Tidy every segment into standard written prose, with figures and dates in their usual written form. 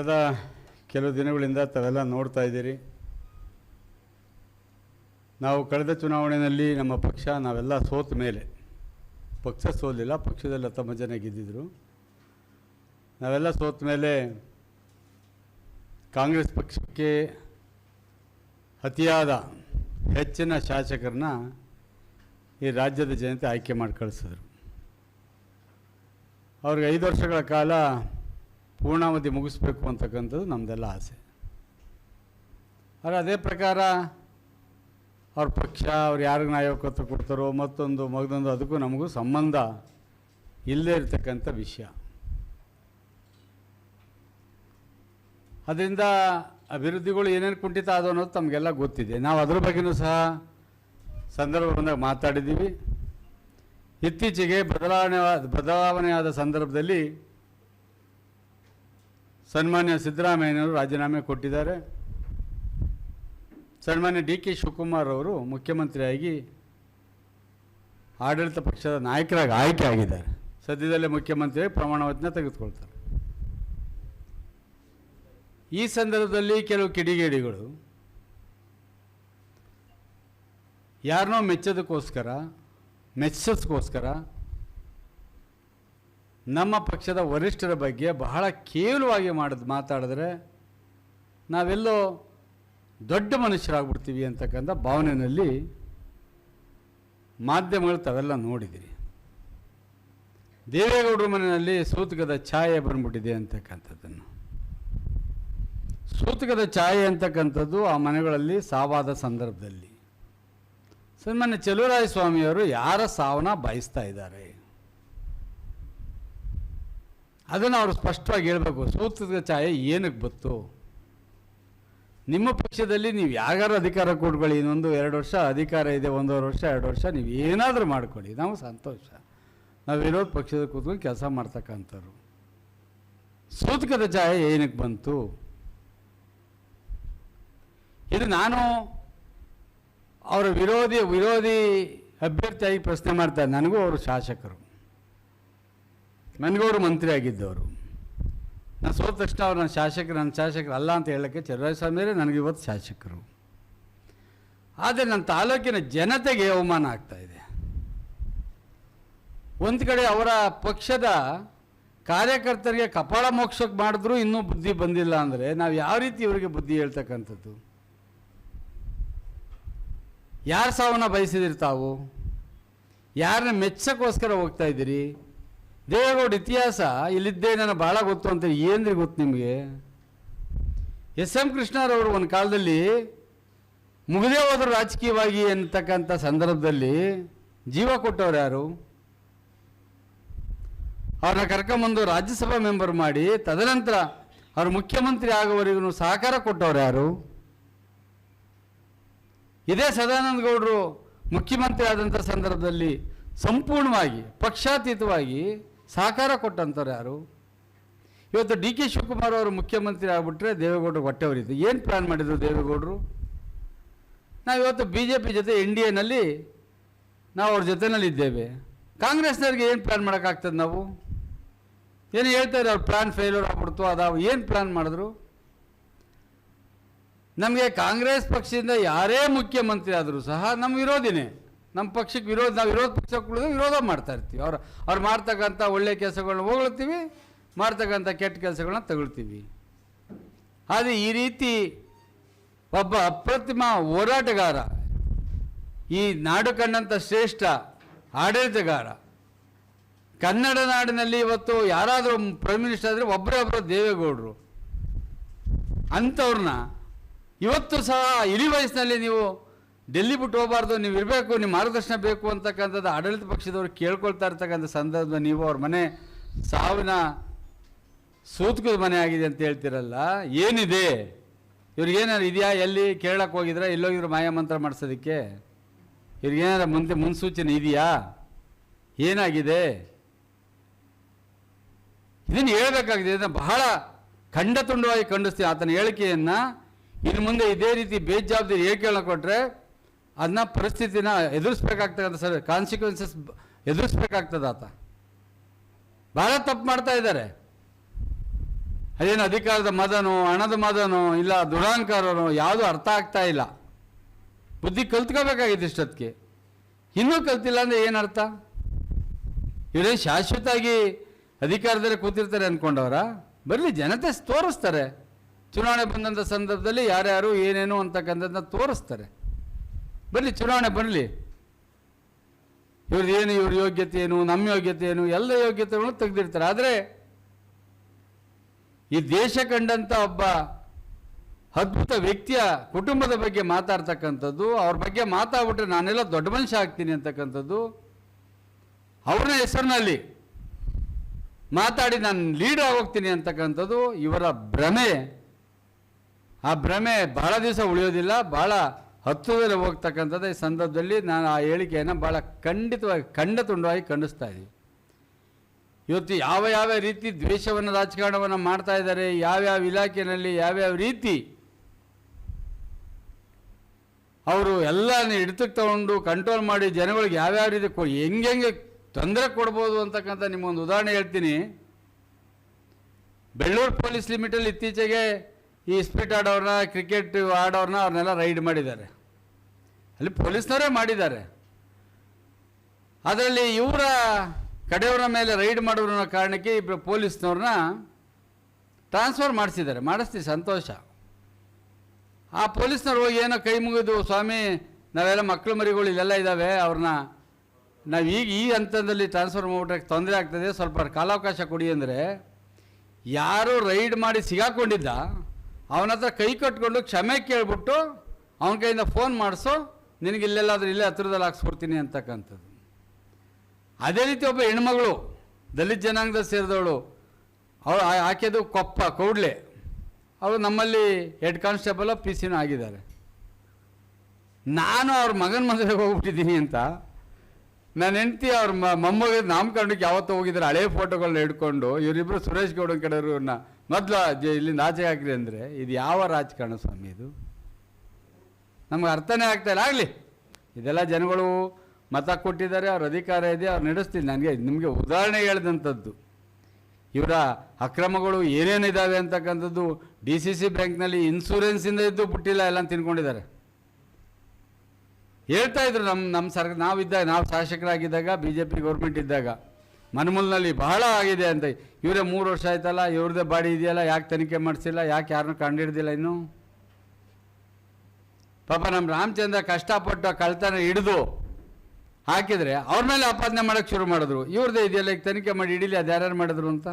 ಕಳೆದ ಕೆಲವು ದಿನಗಳಿಂದ ತಾವೆಲ್ಲ ನೋಡ್ತಾ ಇದ್ದೀರಿ. ನಾವು ಕಳೆದ ಚುನಾವಣೆಯಲ್ಲಿ ನಮ್ಮ ಪಕ್ಷ ನಾವೆಲ್ಲ ಸೋತ ಮೇಲೆ, ಪಕ್ಷ ಸೋಲಿಲ್ಲ, ಪಕ್ಷದಲ್ಲಿ 19 ಜನ ಗೆದ್ದಿದ್ರು. ನಾವೆಲ್ಲ ಸೋತ ಮೇಲೆ ಕಾಂಗ್ರೆಸ್ ಪಕ್ಷಕ್ಕೆ ಅತಿಯಾದ ಹೆಚ್ಚಿನ ಶಾಸಕರನ್ನ ಈ ರಾಜ್ಯದ ಜನತೆ ಆಯ್ಕೆ ಮಾಡಿ ಕಳಿಸಿದ್ರು. ಅವ್ರಿಗೆ 5 ವರ್ಷಗಳ ಕಾಲ ಪೂರ್ಣಾವಧಿ ಮುಗಿಸ್ಬೇಕು ಅಂತಕ್ಕಂಥದ್ದು ನಮ್ಮದೆಲ್ಲ ಆಸೆ. ಆದರೆ ಅದೇ ಪ್ರಕಾರ ಅವ್ರ ಪಕ್ಷ ಅವ್ರು ಯಾರಿಗೆ ನಾಯಕತ್ವ ಕೊಡ್ತಾರೋ ಮತ್ತೊಂದು ಅದಕ್ಕೂ ನಮಗೂ ಸಂಬಂಧ ಇಲ್ಲದೇ ಇರತಕ್ಕಂಥ ವಿಷಯ. ಅದರಿಂದ ಅಭಿವೃದ್ಧಿಗಳು ಏನೇನು ಕುಂಠಿತ ಆದವು ಅನ್ನೋದು ತಮಗೆಲ್ಲ ಗೊತ್ತಿದೆ. ನಾವು ಅದ್ರ ಬಗ್ಗೆಯೂ ಸಹ ಸಂದರ್ಭ ಬಂದಾಗ ಮಾತಾಡಿದ್ದೀವಿ. ಇತ್ತೀಚೆಗೆ ಬದಲಾವಣೆಯಾದ ಸಂದರ್ಭದಲ್ಲಿ ಸನ್ಮಾನ್ಯ ಸಿದ್ದರಾಮಯ್ಯನವರು ರಾಜೀನಾಮೆ ಕೊಟ್ಟಿದ್ದಾರೆ. ಸನ್ಮಾನ್ಯ ಡಿ ಕೆ ಶಿವಕುಮಾರ್ ಅವರು ಮುಖ್ಯಮಂತ್ರಿಯಾಗಿ ಆಡಳಿತ ಪಕ್ಷದ ನಾಯಕರಾಗಿ ಆಯ್ಕೆ ಆಗಿದ್ದಾರೆ. ಸದ್ಯದಲ್ಲೇ ಮುಖ್ಯಮಂತ್ರಿಯಾಗಿ ಪ್ರಮಾಣ ವಚನ ತೆಗೆದುಕೊಳ್ತಾರೆ. ಈ ಸಂದರ್ಭದಲ್ಲಿ ಕೆಲವು ಕಿಡಿಗೇಡಿಗಳು ಯಾರನ್ನೋ ಮೆಚ್ಚೋಸ್ಕೋಸ್ಕರ ನಮ್ಮ ಪಕ್ಷದ ವರಿಷ್ಠರ ಬಗ್ಗೆ ಬಹಳ ಕೇವಲವಾಗಿ ಮಾತಾಡಿದ್ರೆ ನಾವೆಲ್ಲೋ ದೊಡ್ಡ ಮನುಷ್ಯರಾಗ್ಬಿಡ್ತೀವಿ ಅಂತಕ್ಕಂಥ ಭಾವನೆಯಲ್ಲಿ ಮಾಧ್ಯಮಗಳು ತಾವೆಲ್ಲ ನೋಡಿದಿರಿ. ದೇವೇಗೌಡರ ಮನೆಯಲ್ಲಿ ಸೂತಕದ ಛಾಯೆ ಬಂದ್ಬಿಟ್ಟಿದೆ ಅಂತಕ್ಕಂಥದ್ದನ್ನು. ಸೂತಕದ ಛಾಯೆ ಅಂತಕ್ಕಂಥದ್ದು ಆ ಮನೆಗಳಲ್ಲಿ ಸಾವಾದ ಸಂದರ್ಭದಲ್ಲಿ ಸನ್ಮಾನ್ಯ ಚಲುವರಾಯಸ್ವಾಮಿಯವರು ಯಾರ ಸಾವನ್ನ ಬಯಸ್ತಾ ಇದ್ದಾರೆ ಅದನ್ನು ಅವರು ಸ್ಪಷ್ಟವಾಗಿ ಹೇಳಬೇಕು. ಸೂತಕದ ಛಾಯೆ ಏನಕ್ಕೆ ಬಂತು? ನಿಮ್ಮ ಪಕ್ಷದಲ್ಲಿ ನೀವು ಯಾರು ಅಧಿಕಾರ ಕೊಟ್ಕೊಳ್ಳಿ, ಇನ್ನೊಂದು 2 ವರ್ಷ ಅಧಿಕಾರ ಇದೆ, 1.5 ವರ್ಷ 2 ವರ್ಷ ನೀವು ಏನಾದರೂ ಮಾಡ್ಕೊಳ್ಳಿ, ನಾವು ಸಂತೋಷ. ನಾವು ವಿರೋಧ ಪಕ್ಷದ ಕೂತ್ಕೊಂಡು ಕೆಲಸ ಮಾಡ್ತಕ್ಕಂಥವ್ರು. ಸೂತಕದ ಛಾಯೆ ಏನಕ್ಕೆ ಬಂತು? ಇದು ನಾನು ಅವರ ವಿರೋಧಿ ಅಭ್ಯರ್ಥಿಯಾಗಿ ಪ್ರಶ್ನೆ ಮಾಡ್ತಾರೆ. ನನಗೂ ಅವರು ಶಾಸಕರು, ನನಗೂ ಅವರು ಮಂತ್ರಿ ಆಗಿದ್ದವರು. ನಾನು ಸೋತ ತಕ್ಷಣ ಅವ್ರು ನನ್ನ ಶಾಸಕರು ಅಲ್ಲ ಅಂತ ಹೇಳೋಕ್ಕೆ ಚಲುವರಾಯಸ್ವಾಮಿಯವರೇ ನನಗೆ ಇವತ್ತು ಶಾಸಕರು. ಆದರೆ ನನ್ನ ತಾಲೂಕಿನ ಜನತೆಗೆ ಅವಮಾನ ಆಗ್ತಾಯಿದೆ. ಒಂದು ಕಡೆ ಅವರ ಪಕ್ಷದ ಕಾರ್ಯಕರ್ತರಿಗೆ ಕಪಾಳ ಮೋಕ್ಷಕ್ಕೆ ಮಾಡಿದ್ರೂ ಇನ್ನೂ ಬುದ್ಧಿ ಬಂದಿಲ್ಲ ಅಂದರೆ ನಾವು ಯಾವ ರೀತಿ ಇವರಿಗೆ ಬುದ್ಧಿ ಹೇಳ್ತಕ್ಕಂಥದ್ದು? ಯಾರು ಸಾವನ್ನ ಬಯಸಿದಿರಿ ತಾವು? ಯಾರನ್ನ ಮೆಚ್ಚಕ್ಕೋಸ್ಕರ ಹೋಗ್ತಾ ಇದ್ದೀರಿ? ದೇವೇಗೌಡ ಇತಿಹಾಸ ಇಲ್ಲಿದ್ದೇ ನನಗೆ ಭಾಳ ಗೊತ್ತು ಅಂತ ಏನ್ರಿ ಗೊತ್ತು ನಿಮಗೆ? SM ಕೃಷ್ಣರವರು ಒಂದು ಕಾಲದಲ್ಲಿ ಮುಗಿದೇ ಹೋದರು ರಾಜಕೀಯವಾಗಿ ಅಂತಕ್ಕಂಥ ಸಂದರ್ಭದಲ್ಲಿ ಜೀವ ಕೊಟ್ಟವ್ರು ಯಾರು? ಅವ್ರನ್ನ ಕರ್ಕೊಂಬಂದು ರಾಜ್ಯಸಭಾ ಮೆಂಬರ್ ಮಾಡಿ ತದನಂತರ ಅವ್ರು ಮುಖ್ಯಮಂತ್ರಿ ಆಗೋವರೆಗೂ ಸಹಕಾರ ಕೊಟ್ಟವ್ರು ಯಾರು? ಇದೇ ಸದಾನಂದ ಗೌಡರು ಮುಖ್ಯಮಂತ್ರಿ ಆದಂಥ ಸಂದರ್ಭದಲ್ಲಿ ಸಂಪೂರ್ಣವಾಗಿ ಪಕ್ಷಾತೀತವಾಗಿ ಸಹಕಾರ ಕೊಟ್ಟಂಥವ್ರು ಯಾರು? ಇವತ್ತು ಡಿ ಕೆ ಶಿವಕುಮಾರ್ ಅವರು ಮುಖ್ಯಮಂತ್ರಿ ಆಗಿಬಿಟ್ರೆ ದೇವೇಗೌಡರು ಹೊಟ್ಟೆ ಹೊರೀತು. ಏನು ಪ್ಲ್ಯಾನ್ ಮಾಡಿದರು ದೇವೇಗೌಡರು? ನಾವಿವತ್ತು BJP ಜೊತೆ NDAನಲ್ಲಿ ನಾವು ಅವ್ರ ಜೊತೆಯಲ್ಲಿದ್ದೇವೆ. ಕಾಂಗ್ರೆಸ್ನವ್ರಿಗೆ ಏನು ಪ್ಲ್ಯಾನ್ ಮಾಡೋಕ್ಕಾಗ್ತದೆ? ನಾವು ಏನು ಹೇಳ್ತಾರೆ, ಅವ್ರ ಪ್ಲ್ಯಾನ್ ಫೇಲ್ಯೂರ್ ಆಗ್ಬಿಡ್ತು, ಅದಾವು ಏನು ಪ್ಲ್ಯಾನ್ ಮಾಡಿದ್ರು? ನಮಗೆ ಕಾಂಗ್ರೆಸ್ ಪಕ್ಷದಿಂದ ಯಾರೇ ಮುಖ್ಯಮಂತ್ರಿ ಆದರೂ ಸಹ ನಮ್ಮ ವಿರೋಧಿನೇ. ನಮ್ಮ ಪಕ್ಷಕ್ಕೆ ನಾವು ವಿರೋಧ ಪಕ್ಷಕ್ಕೆ ವಿರೋಧ ಮಾಡ್ತಾ ಇರ್ತೀವಿ. ಅವ್ರು ಮಾಡ್ತಕ್ಕಂಥ ಒಳ್ಳೆಯ ಕೆಲಸಗಳನ್ನ ಹೊಗಳ್ತೀವಿ, ಮಾಡ್ತಕ್ಕಂಥ ಕೆಟ್ಟ ಕೆಲಸಗಳನ್ನ ತಗೊಳ್ತೀವಿ. ಆದರೆ ಈ ರೀತಿ ಒಬ್ಬ ಅಪ್ರತಿಮ ಹೋರಾಟಗಾರ, ಈ ನಾಡು ಕಂಡಂಥ ಶ್ರೇಷ್ಠ ಆಡಳಿತಗಾರ, ಕನ್ನಡ ನಾಡಿನಲ್ಲಿ ಇವತ್ತು ಯಾರಾದರೂ ಪ್ರೈಮ್ ಮಿನಿಸ್ಟರ್ ಆದರೆ ಒಬ್ಬರೇ ದೇವೇಗೌಡರು. ಅಂಥವ್ರನ್ನ ಇವತ್ತು ಸಹ ಇಳಿ ವಯಸ್ಸಿನಲ್ಲಿ ನೀವು ಡೆಲ್ಲಿ ಬಿಟ್ಟು ಹೋಗಬಾರ್ದು, ನೀವು ಇರಬೇಕು, ನಿಮ್ಮ ಮಾರ್ಗದರ್ಶನ ಬೇಕು ಅಂತಕ್ಕಂಥದ್ದು ಆಡಳಿತ ಪಕ್ಷದವ್ರು ಕೇಳ್ಕೊಳ್ತಾ ಇರ್ತಕ್ಕಂಥ ಸಂದರ್ಭದಲ್ಲಿ ನೀವು ಅವ್ರ ಮನೆ ಸಾವಿನ ಸೂತಕದ ಮನೆ ಆಗಿದೆ ಅಂತ ಹೇಳ್ತಿರಲ್ಲ. ಏನಿದೆ ಇವ್ರಿಗೇನಾರು ಇದೆಯಾ? ಎಲ್ಲಿ ಕೇಳಕ್ಕೆ ಹೋಗಿದ್ರೆ ಎಲ್ಲೋಗಿದ್ರು ಮಾಯಾಮಂತ್ರ ಮಾಡಿಸೋದಕ್ಕೆ? ಇವ್ರಿಗೇನಾರ ಮುನ್ಸೂಚನೆ ಇದೆಯಾ? ಏನಾಗಿದೆ? ಇದನ್ನು ಹೇಳಬೇಕಾಗಿದೆ. ಇದನ್ನು ಬಹಳ ಖಂಡತುಂಡವಾಗಿ ಖಂಡಿಸ್ತೀವಿ. ಆತನ ಹೇಳಿಕೆಯನ್ನು ಇನ್ನು ಮುಂದೆ ಇದೇ ರೀತಿ ಬೇಜವಾಬ್ದಾರಿ ಹೇಳಿಕೆಗಳನ್ನ ಕೊಟ್ಟರೆ ಅದನ್ನ ಪರಿಸ್ಥಿತಿನ ಎದುರಿಸ್ಬೇಕಾಗ್ತಕ್ಕಂಥ ಕಾನ್ಸಿಕ್ವೆನ್ಸಸ್ ಎದುರಿಸ್ಬೇಕಾಗ್ತದೆ. ಆತ ಭಾಳ ತಪ್ಪು ಮಾಡ್ತಾ ಇದ್ದಾರೆ. ಅದೇನು ಅಧಿಕಾರದ ಮದನೋ ಹಣದ ಮದನೋ ಇಲ್ಲ ದುರಾಂಕಾರನೋ ಯಾವುದು ಅರ್ಥ ಆಗ್ತಾ ಇಲ್ಲ. ಬುದ್ಧಿ ಕಲ್ತ್ಕೋಬೇಕಾಗಿತ್ತು ಇಷ್ಟೊತ್ತಿಗೆ, ಇನ್ನೂ ಕಲ್ತಿಲ್ಲ ಅಂದರೆ ಏನರ್ಥ? ಇವರೇ ಶಾಶ್ವತವಾಗಿ ಅಧಿಕಾರದಲ್ಲಿ ಕೂತಿರ್ತಾರೆ ಅಂದ್ಕೊಂಡವರ? ಬರಲಿ, ಜನತೆ ತೋರಿಸ್ತಾರೆ. ಚುನಾವಣೆ ಬಂದಂಥ ಸಂದರ್ಭದಲ್ಲಿ ಯಾರ್ಯಾರು ಏನೇನು ಅಂತಕ್ಕಂಥದ್ದನ್ನ ತೋರಿಸ್ತಾರೆ. ಬರಲಿ, ಚುನಾವಣೆ ಬರಲಿ. ಇವ್ರದ್ದು ಏನು, ಇವ್ರ ಯೋಗ್ಯತೆ ಏನು, ನಮ್ಮ ಯೋಗ್ಯತೆ ಏನು, ಎಲ್ಲ ಯೋಗ್ಯತೆಗಳನ್ನು ತೆಗೆದಿರ್ತಾರೆ. ಆದರೆ ಈ ದೇಶ ಕಂಡಂಥ ಒಬ್ಬ ಅದ್ಭುತ ವ್ಯಕ್ತಿಯ ಕುಟುಂಬದ ಬಗ್ಗೆ ಮಾತಾಡ್ತಕ್ಕಂಥದ್ದು, ಅವ್ರ ಬಗ್ಗೆ ಮಾತಾಡ್ಬಿಟ್ರೆ ನಾನೆಲ್ಲ ದೊಡ್ಡ ಮನುಷ್ಯ ಆಗ್ತೀನಿ ಅಂತಕ್ಕಂಥದ್ದು, ಅವ್ರನ್ನ ಹೆಸರಿನಲ್ಲಿ ಮಾತಾಡಿ ನಾನು ಲೀಡರ್ ಆಗೋಗ್ತೀನಿ ಅಂತಕ್ಕಂಥದ್ದು ಇವರ ಭ್ರಮೆ. ಆ ಭ್ರಮೆ ಬಹಳ ದಿವಸ ಉಳಿಯೋದಿಲ್ಲ, ಭಾಳ ಹತ್ತುದಲ್ಲಿ ಹೋಗ್ತಕ್ಕಂಥದ್ದು. ಈ ಸಂದರ್ಭದಲ್ಲಿ ನಾನು ಆ ಹೇಳಿಕೆಯನ್ನು ಭಾಳ ಖಂಡಿತವಾಗಿ ಖಂಡತುಂಡವಾಗಿ ಖಂಡಿಸ್ತಾ ಇದ್ದೀವಿ. ಇವತ್ತು ಯಾವ ಯಾವ ರೀತಿ ದ್ವೇಷವನ್ನು ರಾಜಕಾರಣವನ್ನು ಮಾಡ್ತಾ ಇದ್ದಾರೆ, ಯಾವ್ಯಾವ ಇಲಾಖೆಯಲ್ಲಿ ಯಾವ್ಯಾವ ರೀತಿ ಅವರು ಎಲ್ಲನ ಹಿಡಿತಕ್ಕೆ ತಗೊಂಡು ಕಂಟ್ರೋಲ್ ಮಾಡಿ ಜನಗಳಿಗೆ ಯಾವ್ಯಾವ ರೀತಿ ಹೆಂಗೆ ತೊಂದರೆ ಕೊಡ್ಬೋದು ಅಂತಕ್ಕಂಥ ನಿಮ್ಮೊಂದು ಉದಾಹರಣೆ ಹೇಳ್ತೀನಿ. ಬೆಳ್ಳೂರು ಪೊಲೀಸ್ ಲಿಮಿಟಲ್ಲಿ ಇತ್ತೀಚೆಗೆ ಈ ಸ್ಪಿಟ್ ಆಡೋರನ್ನ, ಕ್ರಿಕೆಟ್ ಆಡೋರನ್ನ ಅವ್ರನ್ನೆಲ್ಲ ರೈಡ್ ಮಾಡಿದ್ದಾರೆ. ಅಲ್ಲಿ ಪೊಲೀಸ್ನವರೇ ಮಾಡಿದ್ದಾರೆ. ಅದರಲ್ಲಿ ಇವರ ಕಡೆಯವರ ಮೇಲೆ ರೈಡ್ ಮಾಡೋರ ಕಾರಣಕ್ಕೆ ಇಬ್ಬರು ಪೊಲೀಸ್ನವ್ರನ್ನ ಟ್ರಾನ್ಸ್ಫರ್ ಮಾಡಿಸ್ತೀವಿ, ಸಂತೋಷ. ಆ ಪೊಲೀಸ್ನವ್ರು ಹೋಗಿ ಏನೋ ಕೈ ಮುಗಿದು, ಸ್ವಾಮಿ ನಾವೆಲ್ಲ ಮಕ್ಕಳು ಮರಿಗಳು ಇಲ್ಲೆಲ್ಲ ಇದ್ದಾವೆ, ಅವ್ರನ್ನ ನಾವು ಈಗ ಈ ಹಂತದಲ್ಲಿ ಟ್ರಾನ್ಸ್ಫರ್ ಮಾಡಿಬಿಟ್ರೆ ತೊಂದರೆ ಆಗ್ತದೆ, ಸ್ವಲ್ಪ ಕಾಲಾವಕಾಶ ಕೊಡಿ ಅಂದರೆ, ಯಾರು ರೈಡ್ ಮಾಡಿ ಸಿಗಾಕೊಂಡಿದ್ದ ಅವನ ಹತ್ರ ಕೈ ಕಟ್ಕೊಂಡು ಕ್ಷಮೆ ಕೇಳ್ಬಿಟ್ಟು ಅವನ ಕೈಯಿಂದ ಫೋನ್ ಮಾಡಿಸೋ, ನಿನಗೆ ಇಲ್ಲೆಲ್ಲಾದ್ರೂ ಇಲ್ಲೇ ಹತ್ರದಲ್ಲಿ ಹಾಕ್ಸ್ಕೊಡ್ತೀನಿ ಅಂತಕ್ಕಂಥದ್ದು. ಅದೇ ರೀತಿ ಒಬ್ಬ ಹೆಣ್ಮಗಳು ದಲಿತ ಜನಾಂಗದ ಸೇರಿದವಳು, ಅವಳು ಆಕೆದು ಕೊಪ್ಪ ಕೌಡ್ಲೆ, ಅವಳು ನಮ್ಮಲ್ಲಿ ಹೆಡ್ ಕಾನ್ಸ್ಟೇಬಲ್ ಪಿ ಸಿನೂ ಆಗಿದ್ದಾರೆ. ನಾನು ಅವ್ರ ಮಗನ ಮದುವೆಗೆ ಹೋಗ್ಬಿಟ್ಟಿದ್ದೀನಿ ಅಂತ ನನ್ನ ಹೆಂಡತಿ ಅವ್ರ ಮೊಮ್ಮಗ ನಾಮಕರಣಕ್ಕೆ ಯಾವತ್ತೂ ಹೋಗಿದ್ದಾರೆ, ಹಳೆ ಫೋಟೋಗಳನ್ನ ಹಿಡ್ಕೊಂಡು ಇವರಿಬ್ಬರು ಸುರೇಶ್ ಗೌಡನ ಕಡೆಯವ್ರನ್ನ ಮೊದಲು ಇಲ್ಲಿಂದ ಆಚೆ ಹಾಕಿರಿ ಅಂದರೆ ಇದು ಯಾವ ರಾಜಕಾರಣ ಸ್ವಾಮಿ? ಇದು ನಮ್ಗೆ ಅರ್ಥನೇ ಆಗ್ತಾಯಿಲ್ಲ. ಆಗಲಿ, ಇದೆಲ್ಲ ಜನಗಳು ಮತ ಕೊಟ್ಟಿದ್ದಾರೆ, ಅವ್ರ ಅಧಿಕಾರ ಇದೆ, ಅವ್ರು ನಡೆಸ್ತೀನಿ. ನನಗೆ ನಿಮಗೆ ಉದಾಹರಣೆ ಹೇಳಿದಂಥದ್ದು ಇವರ ಅಕ್ರಮಗಳು ಏನೇನಿದ್ದಾವೆ ಅಂತಕ್ಕಂಥದ್ದು. DCC ಬ್ಯಾಂಕ್ನಲ್ಲಿ ಇನ್ಸೂರೆನ್ಸಿಂದ ಇದ್ದು ಬಿಟ್ಟಿಲ್ಲ, ಎಲ್ಲ ತಿನ್ಕೊಂಡಿದ್ದಾರೆ. ಹೇಳ್ತಾ ಇದ್ರು ನಮ್ಮ ಸರ್ಕಾರ ನಾವು ಶಾಸಕರಾಗಿದ್ದಾಗ, BJP ಗೌರ್ಮೆಂಟ್ ಇದ್ದಾಗ, ಮನ್ಮೂಲ್ನಲ್ಲಿ ಬಹಳ ಆಗಿದೆ ಅಂತ. ಇವರೇ 3 ವರ್ಷ ಆಯ್ತಲ್ಲ, ಇವ್ರದ್ದೇ ಬಾಡಿ ಇದೆಯಲ್ಲ, ಯಾಕೆ ತನಿಖೆ ಮಾಡಿಸಿಲ್ಲ, ಯಾಕೆ ಯಾರನ್ನೂ ಕಂಡುಹಿಡ್ದಿಲ್ಲ ಇನ್ನೂ? ಪಾಪ ನಮ್ಮ ರಾಮಚಂದ್ರ ಕಷ್ಟಪಟ್ಟು ಕಳ್ತನ ಹಿಡಿದು ಹಾಕಿದರೆ ಅವ್ರ ಮೇಲೆ ಆಪಾದನೆ ಮಾಡೋಕ್ಕೆ ಶುರು ಮಾಡಿದ್ರು. ಇವ್ರದ್ದೇ ಇದೆಯಲ್ಲ, ಈಗ ತನಿಖೆ ಮಾಡಿ ಹಿಡೀಲಿ, ಅದು ಯಾರ್ಯಾರು ಮಾಡಿದ್ರು ಅಂತ.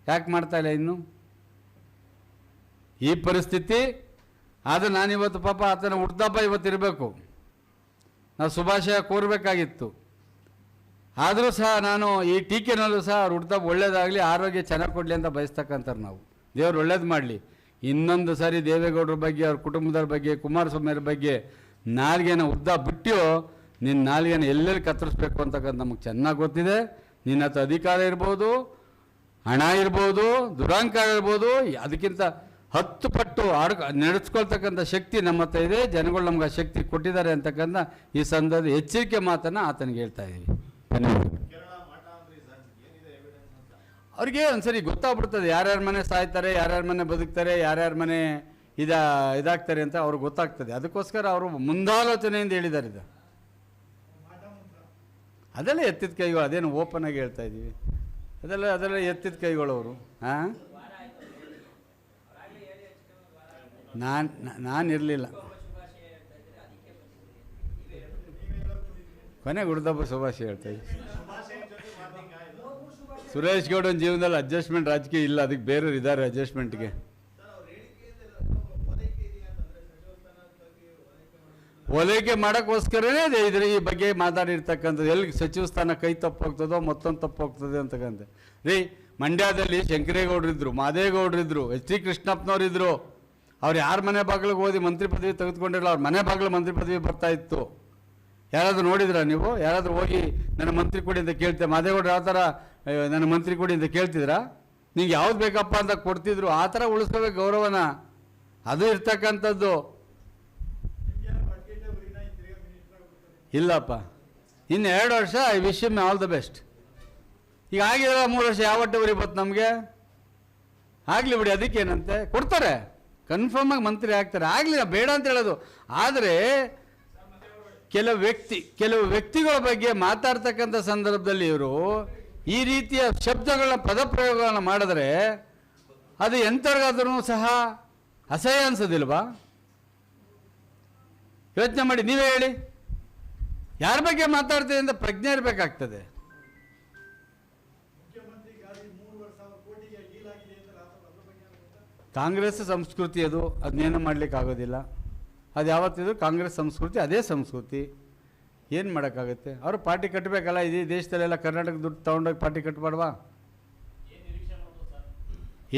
ಯಾಕೆ ಮಾಡ್ತಾ ಇಲ್ಲ ಇನ್ನೂ? ಈ ಪರಿಸ್ಥಿತಿ. ಆದರೆ ನಾನಿವತ್ತು ಪಾಪ ಆತನ ಹುಟ್ಟದಬ್ಬ ಇವತ್ತಿರಬೇಕು, ನಾವು ಶುಭಾಶಯ ಕೋರಬೇಕಾಗಿತ್ತು. ಆದರೂ ಸಹ ನಾನು ಈ ಟೀಕೆನಲ್ಲೂ ಸಹ ಅವ್ರು ಹುಟ್ಟದಬ್ಬ ಒಳ್ಳೇದಾಗಲಿ, ಆರೋಗ್ಯ ಚೆನ್ನಾಗಿ ಕೊಡಲಿ ಅಂತ ಬಯಸ್ತಕ್ಕಂಥವ್ರು ನಾವು. ದೇವ್ರು ಒಳ್ಳೇದು ಮಾಡಲಿ. ಇನ್ನೊಂದು ಸಾರಿ ದೇವೇಗೌಡರ ಬಗ್ಗೆ, ಅವ್ರ ಕುಟುಂಬದವ್ರ ಬಗ್ಗೆ, ಕುಮಾರಸ್ವಾಮಿಯವ್ರ ಬಗ್ಗೆ ನಾಲ್ಗೆನ ಉದ್ದ ಬಿಟ್ಟು ನಿನ್ನ ನಾಲ್ಗೆನ ಎಲ್ಲೆಲ್ಲಿ ಕತ್ತರಿಸ್ಬೇಕು ಅಂತಕ್ಕಂಥ ನಮಗೆ ಚೆನ್ನಾಗಿ ಗೊತ್ತಿದೆ. ನಿನ್ನ ಹತ್ರ ಅಧಿಕಾರ ಇರ್ಬೋದು, ಹಣ ಇರ್ಬೋದು, ದುರಾಂಕಾರ ಇರ್ಬೋದು, ಅದಕ್ಕಿಂತ 10 ಪಟ್ಟು ನಡೆಸ್ಕೊಳ್ತಕ್ಕಂಥ ಶಕ್ತಿ ನಮ್ಮ ಹತ್ರ ಇದೆ. ಜನಗಳು ನಮ್ಗೆ ಆ ಶಕ್ತಿ ಕೊಟ್ಟಿದ್ದಾರೆ ಅಂತಕ್ಕಂಥ ಈ ಸಂದರ್ಭ ಎಚ್ಚರಿಕೆ ಮಾತನ್ನು ಆತನಿಗೆ ಹೇಳ್ತಾ ಇದ್ದೀವಿ. ಧನ್ಯವಾದಗಳು. ಅವ್ರಿಗೆ ಒಂದ್ಸರಿ ಗೊತ್ತಾಗ್ಬಿಡ್ತದೆ ಯಾರ್ಯಾರ ಮನೆ ಸಾಯ್ತಾರೆ, ಯಾರ್ಯಾರ ಮನೆ ಬದುಕ್ತಾರೆ, ಯಾರ್ಯಾರ ಮನೆ ಇದಾಗ್ತಾರೆ ಅಂತ ಅವ್ರಿಗೆ ಗೊತ್ತಾಗ್ತದೆ. ಅದಕ್ಕೋಸ್ಕರ ಅವರು ಮುಂದಾಲೋಚನೆಯಿಂದ ಹೇಳಿದ್ದಾರೆ. ಇದು ಅದೆಲ್ಲ ಎತ್ತಿದ ಕೈಗಳು, ಅದೇನು ಓಪನ್ ಆಗಿ ಹೇಳ್ತಾ ಇದ್ದೀವಿ, ಅದೆಲ್ಲ ಎತ್ತಿದ ಕೈಗಳು ಅವರು. ಹಾಂ, ನಾನಿರಲಿಲ್ಲ. ಕೊನೆಗೆ ಹುಡ್ದಬ್ಬ ಶುಭಾಶಯ ಹೇಳ್ತಾ ಇದ್ದೀವಿ. ಸುರೇಶ್ ಗೌಡನ ಜೀವನದಲ್ಲಿ ಅಡ್ಜಸ್ಟ್ಮೆಂಟ್ ರಾಜಕೀಯ ಇಲ್ಲ, ಅದಕ್ಕೆ ಬೇರೆಯವ್ರು ಇದ್ದಾರೆ ಅಡ್ಜಸ್ಟ್ಮೆಂಟ್ಗೆ. ಓಲೈಕೆ ಮಾಡೋಕ್ಕೋಸ್ಕರನೇ ಇದ್ರ ಈ ಬಗ್ಗೆ ಮಾತಾಡಿರ್ತಕ್ಕಂಥದ್ದು. ಎಲ್ಲಿ ಸಚಿವ ಸ್ಥಾನ ಕೈ ತಪ್ಪೋಗ್ತದೋ ಮತ್ತೊಂದು ತಪ್ಪೋಗ್ತದೆ ಅಂತಕ್ಕಂಥ ರೀ. ಮಂಡ್ಯದಲ್ಲಿ ಶಂಕರೇಗೌಡರಿದ್ದರು, ಮಾದೇಗೌಡರಿದ್ದರು, H.T. ಕೃಷ್ಣಪ್ಪನವರಿದ್ದರು. ಅವ್ರು ಯಾರ ಮನೆ ಬಾಗಿಲಿಗೆ ಓದಿ ಮಂತ್ರಿ ಪದವಿ ತೆಗೆದುಕೊಂಡಿರಲ್ಲ, ಅವ್ರ ಮನೆ ಬಾಗಿಲು ಮಂತ್ರಿ ಪದವಿ ಬರ್ತಾ ಇತ್ತು. ಯಾರಾದರೂ ನೋಡಿದ್ರ ನೀವು? ಯಾರಾದರೂ ಹೋಗಿ ನನ್ನ ಮಂತ್ರಿ ಕೊಡಿ ಅಂತ ಕೇಳ್ತೆ? ಮಾದೇಗೌಡರು ಯಾವ ಥರ ನನ್ನ ಮಂತ್ರಿ ಕೊಡಿ ಅಂತ ಕೇಳ್ತಿದ್ರಾ? ನಿಂಗೆ ಯಾವ್ದು ಬೇಕಪ್ಪ ಅಂತ ಕೊಡ್ತಿದ್ರು. ಆ ಥರ ಉಳಿಸ್ಕೋಬೇಕು ಗೌರವನ, ಅದು ಇರ್ತಕ್ಕಂಥದ್ದು. ಇಲ್ಲಪ್ಪ, ಇನ್ನು 2 ವರ್ಷ I wish him all the best. ಈಗ ಆಗಿರೋ 3 ವರ್ಷ ಯಾವಟ್ಟೆ ಉರಿಬತ್ತು ನಮಗೆ? ಆಗಲಿ ಬಿಡಿ, ಅದಕ್ಕೇನಂತೆ, ಕೊಡ್ತಾರೆ, ಕನ್ಫರ್ಮ್ ಆಗಿ ಮಂತ್ರಿ ಆಗ್ತಾರೆ, ಆಗಲಿ, ಬೇಡ ಅಂತ ಹೇಳೋದು. ಆದರೆ ಕೆಲವು ವ್ಯಕ್ತಿಗಳ ಬಗ್ಗೆ ಮಾತಾಡ್ತಕ್ಕಂಥ ಸಂದರ್ಭದಲ್ಲಿ ಇವರು ಈ ರೀತಿಯ ಶಬ್ದಗಳ ಪದಪ್ರಯೋಗಗಳನ್ನು ಮಾಡಿದ್ರೆ ಅದು ಎಂಥವ್ರಿಗಾದ್ರೂ ಸಹ ಅಸಹ್ಯ ಅನ್ಸೋದಿಲ್ವಾ? ಯೋಚನೆ ಮಾಡಿ, ನೀವೇ ಹೇಳಿ, ಯಾರ ಬಗ್ಗೆ ಮಾತಾಡ್ತೀವಿ ಅಂತ ಪ್ರಜ್ಞೆ ಇರಬೇಕಾಗ್ತದೆ. ಕಾಂಗ್ರೆಸ್ ಸಂಸ್ಕೃತಿ ಅದು, ಅದನ್ನೇನು ಮಾಡಲಿಕ್ಕೆ ಆಗೋದಿಲ್ಲ. ಅದು ಯಾವತ್ತಿದ್ರು ಕಾಂಗ್ರೆಸ್ ಸಂಸ್ಕೃತಿ, ಅದೇ ಸಂಸ್ಕೃತಿ, ಏನು ಮಾಡೋಕ್ಕಾಗುತ್ತೆ? ಅವರು ಪಾರ್ಟಿ ಕಟ್ಟಬೇಕಲ್ಲ, ಇಡೀ ದೇಶದಲ್ಲೆಲ್ಲ ಕರ್ನಾಟಕ ದುಡ್ಡು ತೊಗೊಂಡೋಗಿ ಪಾರ್ಟಿ ಕಟ್ಟಬಾರ್ವಾ?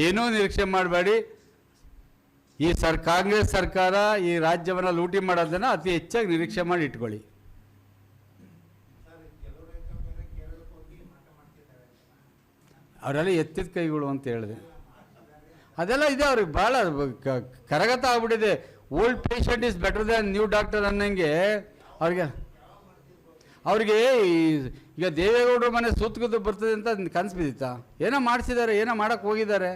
ಏನೂ ನಿರೀಕ್ಷೆ ಮಾಡಬೇಡಿ. ಈ ಕಾಂಗ್ರೆಸ್ ಸರ್ಕಾರ ಈ ರಾಜ್ಯವನ್ನು ಲೂಟಿ ಮಾಡೋದನ್ನು ಅತಿ ಹೆಚ್ಚಾಗಿ ನಿರೀಕ್ಷೆ ಮಾಡಿ ಇಟ್ಕೊಳ್ಳಿ. ಅವರೆಲ್ಲ ಎತ್ತಿದ ಕೈಗಳು ಅಂತ ಹೇಳಿದೆ, ಅದೆಲ್ಲ ಇದೆ ಅವ್ರಿಗೆ, ಭಾಳ ಕರಗತ ಆಗ್ಬಿಟ್ಟಿದೆ. Old patient is better than new doctor ಅನ್ನಂಗೆ ಅವ್ರಿಗೆ ಈಗ ದೇವೇಗೌಡರ ಮನೆ ಸೂತ್ಕದ್ದು ಬರ್ತದೆ ಅಂತ ಕನಸು ಬಿದ್ದಿತ್ತಾ? ಏನೋ ಮಾಡಿಸಿದ್ದಾರೆ, ಏನೋ ಮಾಡೋಕ್ಕೆ ಹೋಗಿದ್ದಾರೆ.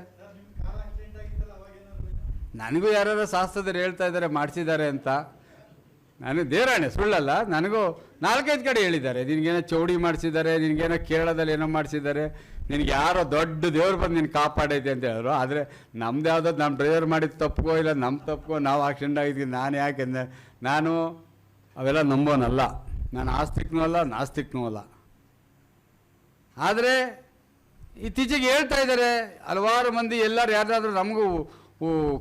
ನನಗೂ ಯಾರು ಶಾಸ್ತ್ರದಲ್ಲಿ ಹೇಳ್ತಾ ಇದ್ದಾರೆ ಮಾಡಿಸಿದ್ದಾರೆ ಅಂತ. ನನಗೆ ದೇವರಾಣೆ ಸುಳ್ಳಲ್ಲ, ನನಗೂ 4-5 ಕಡೆ ಹೇಳಿದ್ದಾರೆ, ನಿನಗೇನೋ ಚೌಡಿ ಮಾಡಿಸಿದ್ದಾರೆ, ನಿನಗೇನೋ ಕೇರಳದಲ್ಲಿ ಏನೋ ಮಾಡಿಸಿದ್ದಾರೆ, ನಿನಗೆ ಯಾರೋ ದೊಡ್ಡ ದೇವ್ರು ಬಂದು ನಿನ್ನ ಕಾಪಾಡೈತೆ ಅಂತ ಹೇಳಿದ್ರು. ಆದರೆ ನಮ್ದು ಯಾವುದಾದ್ರು ನಮ್ಮ ಡ್ರೈವರ್ ಮಾಡಿದ ತಪ್ಪೋ ಇಲ್ಲ ನಮ್ಮ ತಪ್ಪೋ ನಾವು ಆಕ್ಸಿಡೆಂಟ್ ಆಗಿದ್ವಿ. ನಾನು ಯಾಕೆಂದರೆ ನಾನು ಅವೆಲ್ಲ ನಂಬೋನಲ್ಲ, ನಾನು ಆಸ್ತಿಕನೂ ಅಲ್ಲ ನಾಸ್ತಿಕನೂ ಅಲ್ಲ. ಆದರೆ ಇತ್ತೀಚೆಗೆ ಹೇಳ್ತಾ ಇದ್ದಾರೆ ಹಲವಾರು ಮಂದಿ, ಎಲ್ಲರೂ ಯಾರಾದರೂ ನಮಗೂ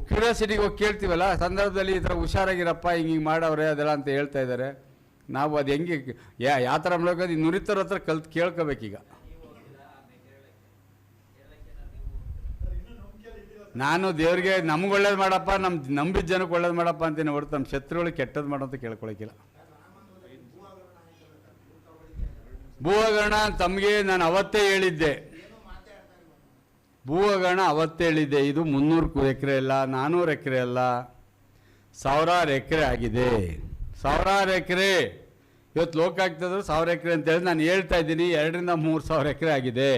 ಕ್ಯೂರಿಯಾಸಿಟಿಗೆ ಹೋಗಿ ಕೇಳ್ತೀವಲ್ಲ ಸಂದರ್ಭದಲ್ಲಿ, ಈ ಥರ ಹುಷಾರಾಗಿರಪ್ಪ, ಹಿಂಗೆ ಮಾಡವ್ರೆ ಅದೆಲ್ಲ ಅಂತ ಹೇಳ್ತಾ ಇದ್ದಾರೆ. ನಾವು ಅದು ಹೆಂಗೆ ಯಾವ ಥರ ಮಾಡ್ಬೇಕು, ನುರಿತರ ಹತ್ರ ಕಲ್ತು ಕೇಳ್ಕೋಬೇಕೀಗ. ನಾನು ದೇವ್ರಿಗೆ ನಮ್ಗೆ ಒಳ್ಳೇದು ಮಾಡಪ್ಪ, ನಂಬಿದ ಜನಕ್ಕೆ ಒಳ್ಳೇದು ಮಾಡಪ್ಪ ಅಂತೀನಿ ಹೊರತು ನಮ್ಮ ಶತ್ರುಗಳಿಗೆ ಕೆಟ್ಟದ್ದು ಮಾಡೋ ಅಂತ ಕೇಳ್ಕೊಳಕ್ಕಿಲ್ಲ. ಭೂ ಹಗರಣ ತಮಗೆ ನಾನು ಅವತ್ತೇ ಹೇಳಿದ್ದೆ, ಭೂ ಹಗರಣ ಅವತ್ತೇ ಹೇಳಿದ್ದೆ. ಇದು 300 ಎಕರೆ ಅಲ್ಲ, 400 ಎಕರೆ ಅಲ್ಲ, 1000 ಎಕರೆ ಆಗಿದೆ. 1000 ಎಕರೆ ಇವತ್ತು ಲೋಕಾಯುಕ್ತದ್ರು 1000 ಎಕರೆ ಅಂತ ಹೇಳಿ ನಾನು ಹೇಳ್ತಾ ಇದ್ದೀನಿ. 2-3 ಸಾವಿರ ಎಕರೆ ಆಗಿದೆ.